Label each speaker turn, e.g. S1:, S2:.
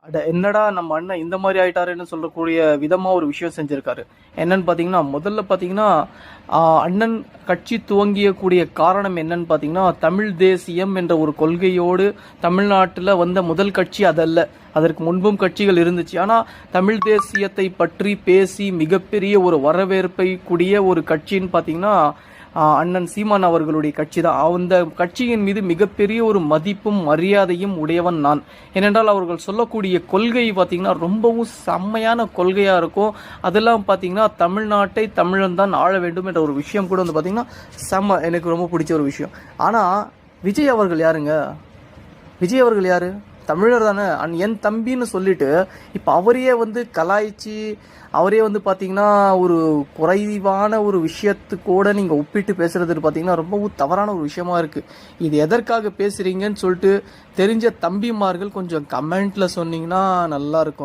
S1: அட என்னடா நம்ம அண்ணன் இந்த மாதிரி ஆயிட்டாருன்னு சொல்லக்கூடிய விதமா ஒரு விஷயம் செஞ்சிருக்காரு. என்னன்னு பாத்தீங்கன்னா, முதல்ல பாத்தீங்கன்னா அண்ணன் கட்சி துவங்கிய காரணம் என்னன்னு பாத்தீங்கன்னா, தமிழ் தேசியம் என்ற ஒரு கொள்கையோடு தமிழ்நாட்டில் வந்த முதல் கட்சி அதல்ல. அதற்கு முன்பும் கட்சிகள் இருந்துச்சு. ஆனா தமிழ் தேசியத்தை பற்றி பேசி மிகப்பெரிய ஒரு வரவேற்பை கூடிய ஒரு கட்சின்னு பாத்தீங்கன்னா அண்ணன் சீமான் அவர்களுடைய கட்சி தான். அந்த கட்சியின் மீது மிகப்பெரிய ஒரு மதிப்பும் மரியாதையும் உடையவன் நான். ஏனென்றால் அவர்கள் சொல்லக்கூடிய கொள்கை பார்த்தீங்கன்னா ரொம்பவும் செம்மையான கொள்கையாக இருக்கும். அதெல்லாம் பார்த்தீங்கன்னா தமிழ்நாட்டை தமிழன் தான் ஆள வேண்டும் என்ற ஒரு விஷயம் கூட வந்து பார்த்தீங்கன்னா செம்ம எனக்கு ரொம்ப பிடிச்ச ஒரு விஷயம். ஆனால் விஜய் அவர்கள் யாருங்க? விஜய் அவர்கள் யாரு? தமிழர் தானே. என் தம்பின்னு சொல்லிட்டு இப்போ அவரையே வந்து கலாய்ச்சி அவரே வந்து பார்த்தீங்கன்னா ஒரு குறைவான ஒரு விஷயத்துக்கூட நீங்கள் ஒப்பிட்டு பேசுறது பார்த்தீங்கன்னா ரொம்பவும் தவறான ஒரு விஷயமா இருக்குது. இது எதற்காக பேசுகிறீங்கன்னு சொல்லிட்டு தெரிஞ்ச தம்பிமார்கள் கொஞ்சம் கமெண்ட்டில் சொன்னீங்கன்னா நல்லாயிருக்கும்.